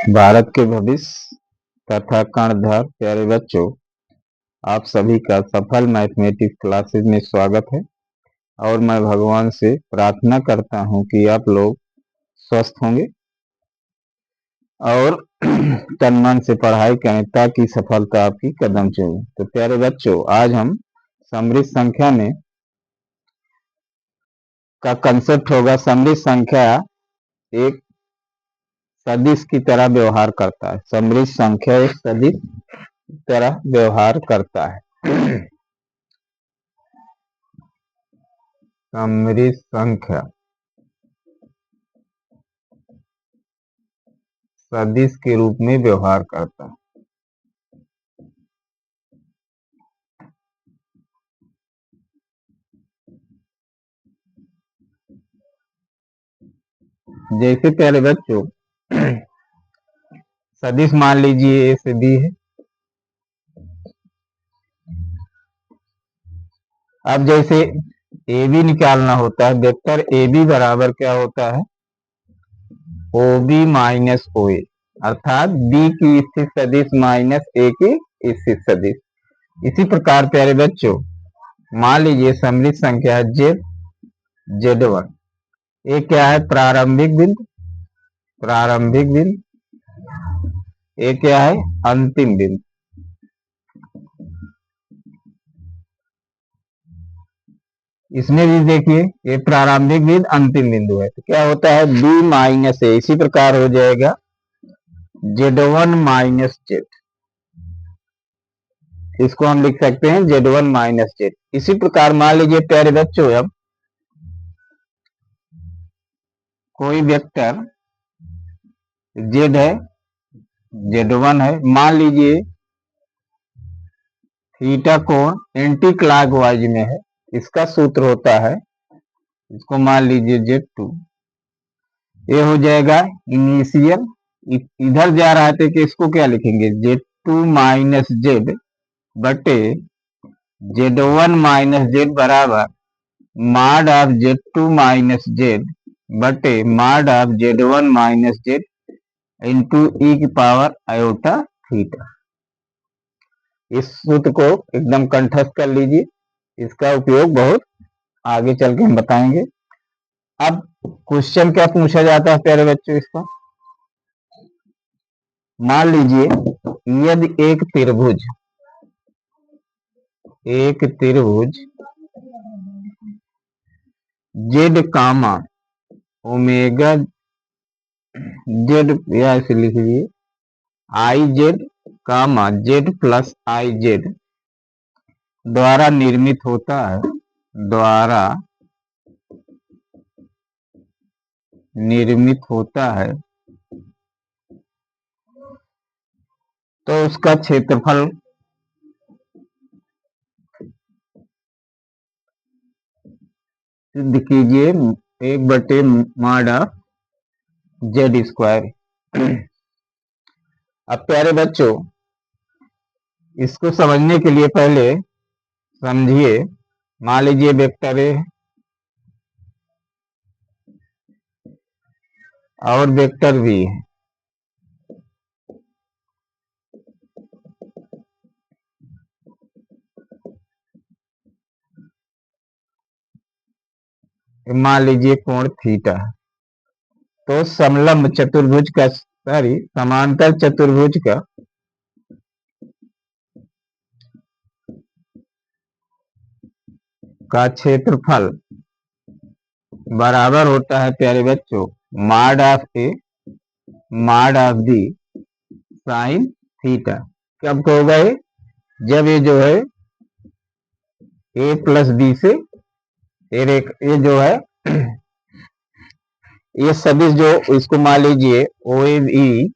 भारत के भविष्य तथा कर्णधार प्यारे बच्चों, आप सभी का सफल मैथमेटिक्स क्लासेस में स्वागत है। और मैं भगवान से प्रार्थना करता हूं कि आप लोग स्वस्थ होंगे और तन मन से पढ़ाई करें ताकि सफलता आपकी कदम चूमे। तो प्यारे बच्चों, आज हम समृद्ध संख्या में का कंसेप्ट होगा। समृद्ध संख्या एक सदिश की तरह व्यवहार करता है। समृद्ध संख्या एक सदिश की तरह व्यवहार करता है। समृद्ध संख्या सदिश के रूप में व्यवहार करता है। जैसे प्यारे बच्चों, सदिश मान लीजिए ए से बी है। अब जैसे ए बी निकालना होता है, वेक्टर ए बी बराबर क्या होता है? ओ बी माइनस ओ ए, अर्थात बी की स्थित सदिश माइनस ए की स्थित सदिश। इसी प्रकार प्यारे बच्चों, मान लीजिए समृद्ध संख्या जेड जेड वन, ये क्या है? प्रारंभिक बिंदु। प्रारंभिक बिंदु ये क्या है? अंतिम बिंदु। इसमें भी देखिए, ये प्रारंभिक बिंदु अंतिम बिंदु है, तो क्या होता है? बी माइनस ए। इसी प्रकार हो जाएगा जेड वन माइनस जेड, इसको हम लिख सकते हैं जेड वन माइनस जेड। इसी प्रकार मान लीजिए प्यारे बच्चों, अब कोई वेक्टर जेड है, जेड वन है, मान लीजिए थीटा कोण एंटी क्लॉकवाइज में है। इसका सूत्र होता है, इसको मान लीजिए जेड टू। ये हो जाएगा इनिशियल, इधर जा रहा है तो कि इसको क्या लिखेंगे? जेड टू माइनस जेड बटे जेड वन माइनस जेड बराबर mod of z two minus z बटे mod of z one minus z into e की पावर आयोटा थीटा। इस सूत्र को एकदम कंठस्थ कर लीजिए, इसका उपयोग बहुत आगे चल के हम बताएंगे। अब क्वेश्चन क्या पूछा जाता है प्यारे बच्चों? इसका मान लीजिए, यदि एक त्रिभुज जेड कामा ओमेगा जेड, या ऐसे लिख लीजिए i z comma z plus i z द्वारा निर्मित होता है, द्वारा निर्मित होता है, तो उसका क्षेत्रफल सिद्ध कीजिए 1/मॉड ऑफ जेड स्क्वायर। अब प्यारे बच्चों, इसको समझने के लिए पहले समझिए, मान लीजिए वेक्टर ए और वेक्टर बी है। मान लीजिए कोण थीटा है, तो समलंब चतुर्भुज का समांतर चतुर्भुज का क्षेत्रफल बराबर होता है प्यारे बच्चों mod of a mod of b sine theta. कब होगा ये? जब ये जो है ए प्लस बी से ये जो है ये सदिश जो, इसको मान लीजिए ओ ए बी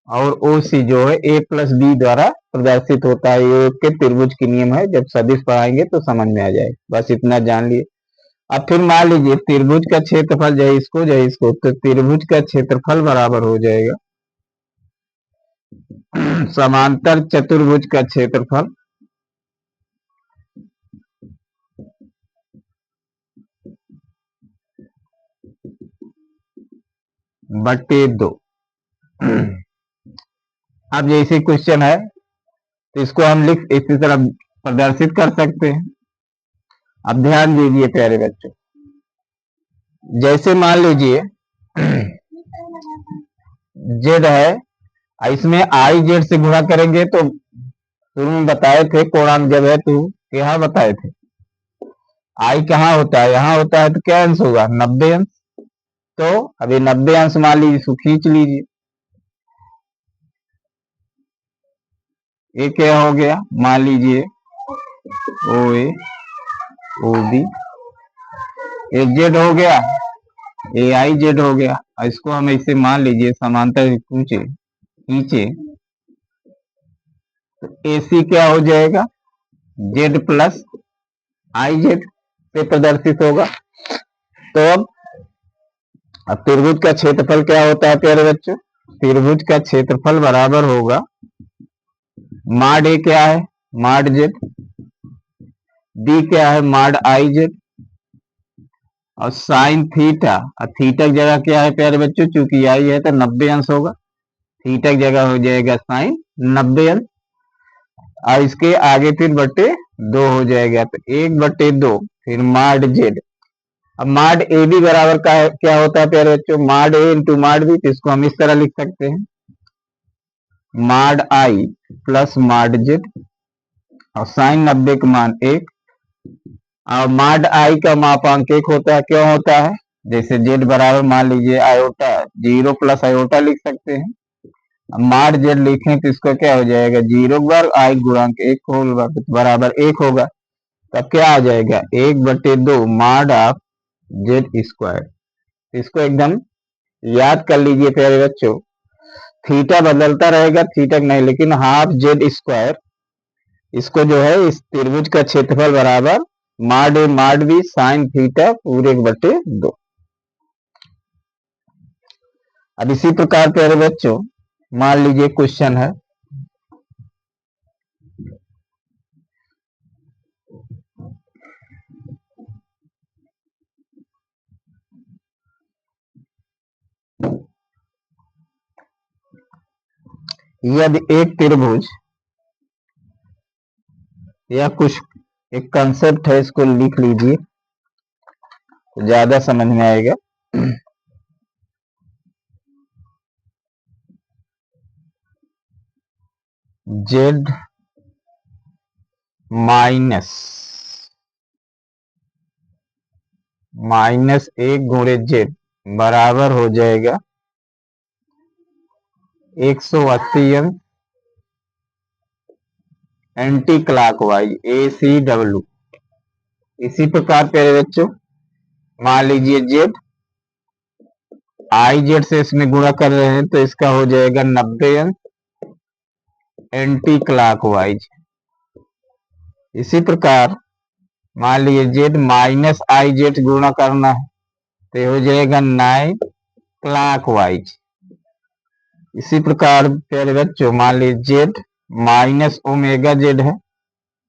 और ओ सी जो है ए प्लस बी द्वारा प्रदर्शित होता है। ये के त्रिभुज की नियम है, जब सदिश पढ़ाएंगे तो समझ में आ जाएगा, बस इतना जान लिए। अब फिर मान लीजिए त्रिभुज का क्षेत्रफल जो है इसको, तो त्रिभुज का क्षेत्रफल बराबर हो जाएगा समांतर चतुर्भुज का क्षेत्रफल बटे 2। अब जैसे क्वेश्चन है तो इसको हम लिख इसी तरह प्रदर्शित कर सकते हैं। अब ध्यान दीजिए प्यारे बच्चों, जैसे मान लीजिए जेड है, इसमें आई जेड से गुणा करेंगे तो शुरू में बताए थे कोणांक जब है तो यहाँ बताए थे आई कहाँ होता है, यहाँ होता है, तो क्या अंश होगा 90 अंश। तो अभी 90 अंश मान लीजिए, इसको खींच लीजिए, ये क्या हो गया, मान लीजिए ओ ए ओ बी, ए जेड हो गया, ए आई जेड हो गया। और इसको हम ऐसे मान लीजिए समांतर खींचे खींचे तो ए सी क्या हो जाएगा, जेड प्लस आई जेड से प्रदर्शित होगा। तो अब त्रिभुज का क्षेत्रफल क्या होता है प्यारे बच्चों, त्रिभुज का क्षेत्रफल बराबर होगा माड ए क्या है, माड जेड, बी क्या है, माड आई जेड, और साइन थीटा, और थीटा की जगह क्या है प्यारे बच्चों, चूंकि आई है तो 90 अंश होगा, थीटा की जगह हो जाएगा साइन 90 अंश, और इसके आगे फिर बटे 2 हो जाएगा, तो 1/2 फिर माड जेड। अब माड ए बी बराबर का क्या होता है प्यारे बच्चों, माड ए इंटू माड बी, तो इसको हम इस तरह लिख सकते हैं माड आई प्लस माड जेड, और साइन 90 का मान 1, और माड आई का मापांक 1 होता है, क्यों होता है, जैसे जेड बराबर मान लीजिए आयोटा 0 प्लस आयोटा लिख सकते हैं। अब माड जेड लिखें तो इसका क्या हो जाएगा, 0 वर्ग आई गुणांक 1 होल वर्ग बराबर 1 होगा। तब क्या आ जाएगा 1/2 माड ऑफ जेड स्क्वायर। इसको एकदम याद कर लीजिए प्यारे बच्चों, थीटा बदलता रहेगा, थीटा नहीं, लेकिन हाफ जेड स्क्वायर, इसको जो है इस त्रिभुज का क्षेत्रफल बराबर माड ए माड बी साइन थीटा पूरे 1/2। अब इसी प्रकार प्यारे बच्चों मान लीजिए क्वेश्चन है, यदि एक त्रिभुज या कुछ एक कंसेप्ट है, इसको लिख लीजिए तो ज्यादा समझ में आएगा। जेड माइनस -1 × जेड बराबर हो जाएगा 180 अंश एंटी क्लॉकवाइज ACW। इसी प्रकार प्यारे बच्चों मान लीजिए जेड आई जेड से इसमें गुणा कर रहे हैं तो इसका हो जाएगा 90 अंश एंटी क्लॉकवाइज। इसी प्रकार मान लीजिए जेड माइनस आई जेड गुणा करना है तो हो जाएगा 9 क्लॉकवाइज। इसी प्रकार प्यारे बच्चों मान लीजिए जेड माइनस ओमेगा जेड है,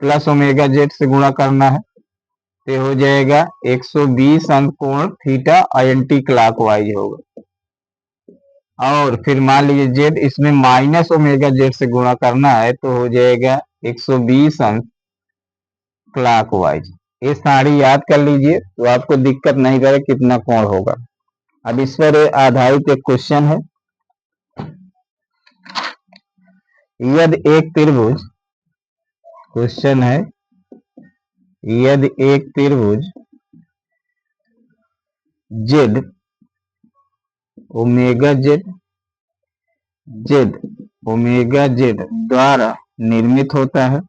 प्लस ओमेगा जेड से गुणा करना है तो हो जाएगा 120 अंश कोण थीटा एंटी क्लॉकवाइज होगा। और फिर मान लीजिए जेड इसमें माइनस ओमेगा जेड से गुणा करना है तो हो जाएगा 120 अंश क्लॉकवाइज। ये सारी याद कर लीजिए तो आपको दिक्कत नहीं करे कितना कोण होगा। अब इस पर आधारित एक क्वेश्चन है, यदि एक त्रिभुज, क्वेश्चन है यदि एक त्रिभुज Z omega Z Z omega Z द्वारा निर्मित होता है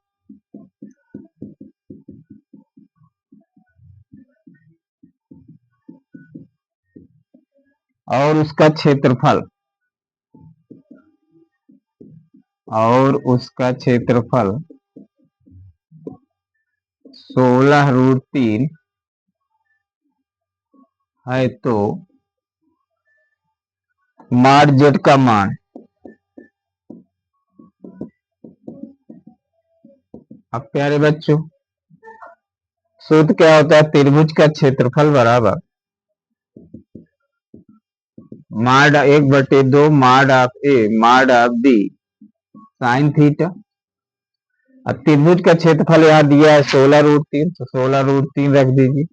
और उसका क्षेत्रफल 16√3 है तो माड जेड का मान, अब प्यारे बच्चों सूत्र क्या होता है, त्रिभुज का क्षेत्रफल बराबर माड 1/2 माड of a mod of b sine theta. अब त्रिभुज का क्षेत्रफल यहाँ दिया है 16√3, तो 16√3 रख दीजिए।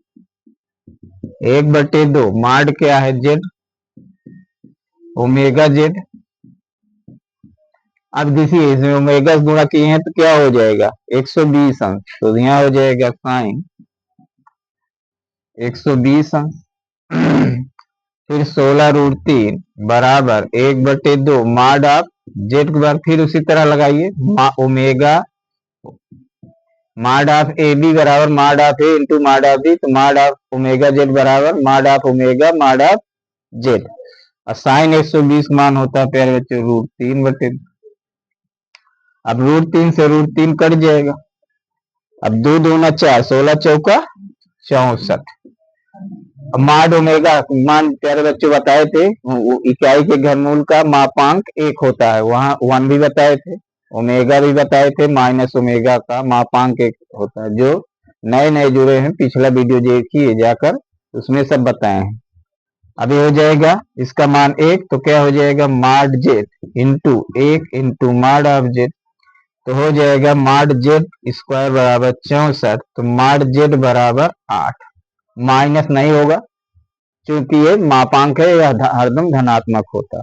1/2 माड क्या है जेड, ओमेगा जेड। अब देखिए इसमें ओमेगा गुणा किए हैं तो क्या हो जाएगा 120 अंश, तो यहाँ हो जाएगा साइन 120 अंश। फिर 16√3 बराबर 1/2 माड ऑफ जेड के बाद फिर उसी तरह लगाइए ओमेगा माड ऑफ ए बी बराबर माड ऑफ ए इंटू माड ऑफ बी, तो माड ऑफ ओमेगा जेड बराबर माड ऑफ ओमेगा माड ऑफ जेड। और साइन 120 मान होता है प्यारे बच्चों √3/2। अब √3 से √3 कट जाएगा। अब 2 दूना 4, 16 चौका 64। अब माड ओमेगा मान प्यारे बच्चों बताए थे इकाई के घनमूल का मापांक 1 होता है, वहां 1 भी बताए थे, ओमेगा भी बताए थे, माइनस ओमेगा का मापांक 1 होता है। जो नए नए जुड़े हैं पिछला वीडियो देखिए जाकर, उसमें सब बताए हैं। अभी हो जाएगा इसका मान 1, तो क्या हो जाएगा माड जेड इंटू 1 इंटू माड ऑफ जेड, तो हो जाएगा माड जेड स्क्वायर बराबर 64, तो माड जेड बराबर 8। माइनस नहीं होगा क्योंकि ये मापांक है, यह हरदम धनात्मक होता।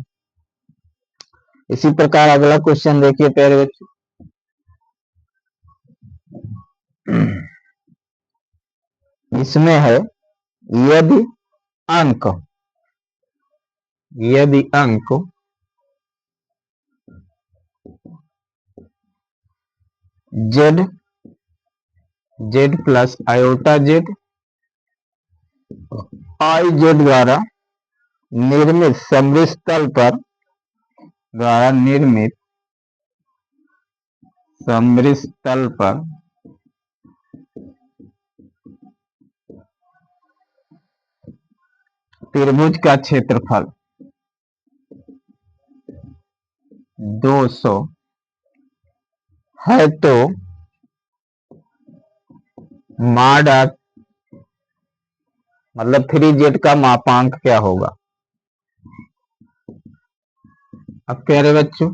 इसी प्रकार अगला क्वेश्चन देखिए प्यारे बच्चों। इसमें है यदि अंक Z plus iota Z I z द्वारा निर्मित समृद्ध तल पर त्रिभुज का क्षेत्रफल 200 है, तो माड ऑफ मतलब 3z का मापांक क्या होगा। अब प्यारे बच्चों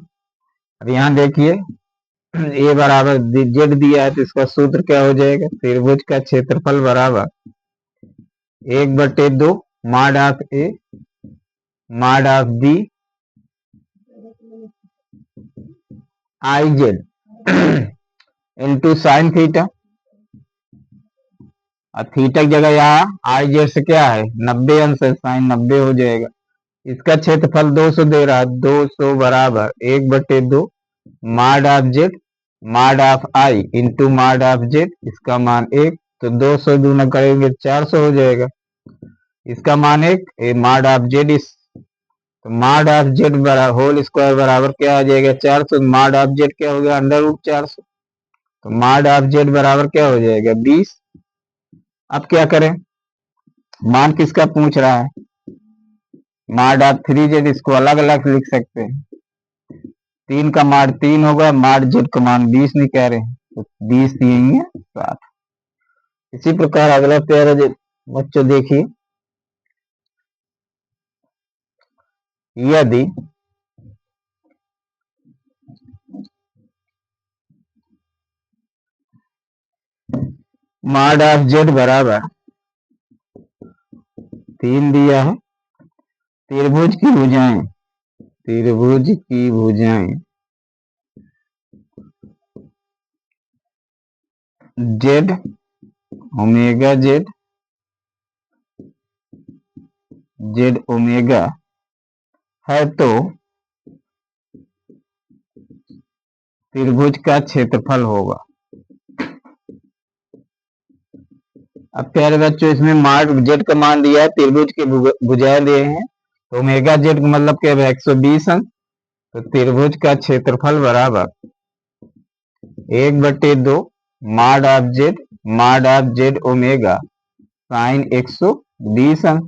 अब यहाँ देखिए ए बराबर जेड दिया है, तो इसका सूत्र क्या हो जाएगा त्रिभुज का क्षेत्रफल बराबर 1/2 माड of a mod of b i z into sine theta. और थीटा की जगह यहाँ आई जेड से क्या है 90 अंश है, साइन 90 हो जाएगा। इसका क्षेत्रफल 200 दे रहा है, 200 बराबर 1/2 माड ऑफ जेड माड ऑफ आई इंटू माड ऑफ जेड, इसका मान 1, तो 200 दूना करेंगे 400 हो जाएगा। इसका मान 1 माड ऑफ जेड तो माड ऑफ जेड होल स्क्वायर बराबर क्या आ जाएगा 400, माड ऑफ जेड क्या हो गया √400, तो माड ऑफ जेड बराबर क्या हो जाएगा 20। अब क्या करें मान किसका पूछ रहा है, माड ऑफ 3z इसको अलग अलग लिख सकते हैं, 3 का माड 3 होगा, माड जेड का मान 20 नहीं कह रहे हैं, तो 20 दिएंगे 7। इसी प्रकार अगला प्यारा बच्चों देखिए यदि माड ऑफ जेड बराबर 3 दिया है, त्रिभुज की भुजाएं जेड ओमेगा जेड ओमेगा है, तो त्रिभुज का क्षेत्रफल होगा। अब प्यारे बच्चों इसमें माड जेड का मान दिया है, त्रिभुज के भुजाएं दिए हैं, तो ओमेगा जेड का मतलब क्या है 120 अंश, तो त्रिभुज का क्षेत्रफल बराबर 1/2 माड ऑफ जेड ओमेगा साइन 120 अंश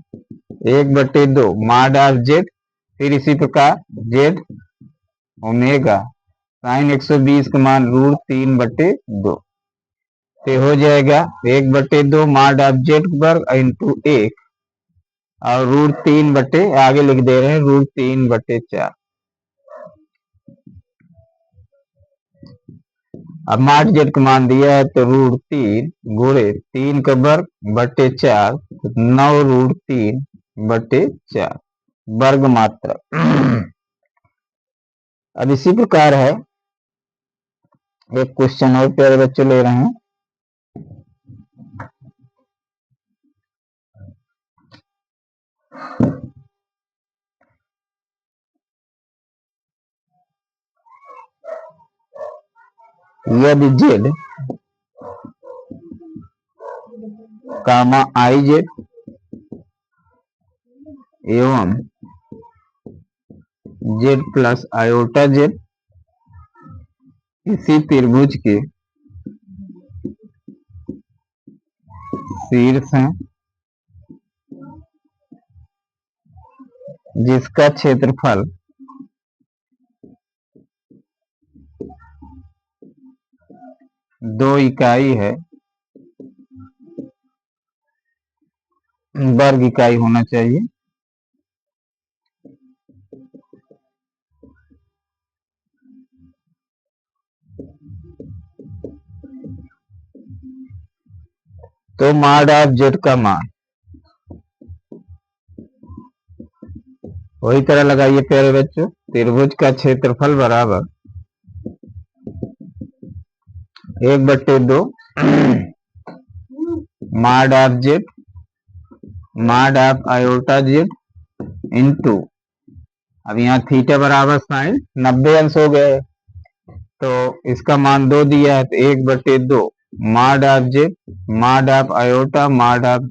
1/2 माड ऑफ जेड, फिर इसी प्रकार जेड ओमेगा साइन 120 का मान √3/2, तो हो जाएगा 1/2 माड ऑफ जेड वर्ग इंटू 1 और √3 बटे आगे लिख दे रहे हैं √3/4। अब माठ जेड का मान दिया है तो √3 गुणे 3 का वर्ग बटे 4, 9√3/4 वर्ग मात्रा। अब इसी प्रकार है, एक क्वेश्चन और प्यारे बच्चे ले रहे हैं। यदि जेड कामा आई जेड एवं जेड प्लस आयोटा जेड इसी त्रिभुज के शीर्ष हैं, जिसका क्षेत्रफल दो इकाई है, वर्ग इकाई होना चाहिए, तो मॉड ऑफ जेड का मान वही तरह लगाइए प्यारे बच्चों। त्रिभुज का क्षेत्रफल बराबर 1/2 mod of Z mod of iota Z into, अब यहाँ थीटा बराबर साइन 90 अंश हो गए, तो इसका मान 2 दिया है, तो 1/2 mod of Z mod of iota mod of,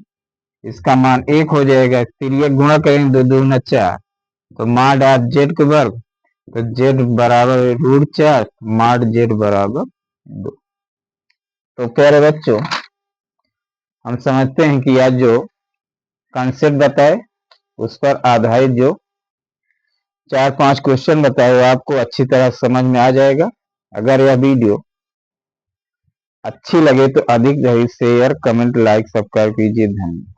इसका मान 1 हो जाएगा, फिर ये गुणा करेंगे 2 दूना 4, तो मॉड ऑफ जेड के वर्ग, तो जेड बराबर √4 मॉड जेड बराबर 2। तो प्यारे बच्चों, हम समझते हैं कि आज जो कॉन्सेप्ट बताए उस पर आधारित जो 4-5 क्वेश्चन बताए वो आपको अच्छी तरह समझ में आ जाएगा। अगर यह वीडियो अच्छी लगे तो अधिक से अधिक शेयर, कमेंट, लाइक, सब्सक्राइब कीजिए। धन्यवाद।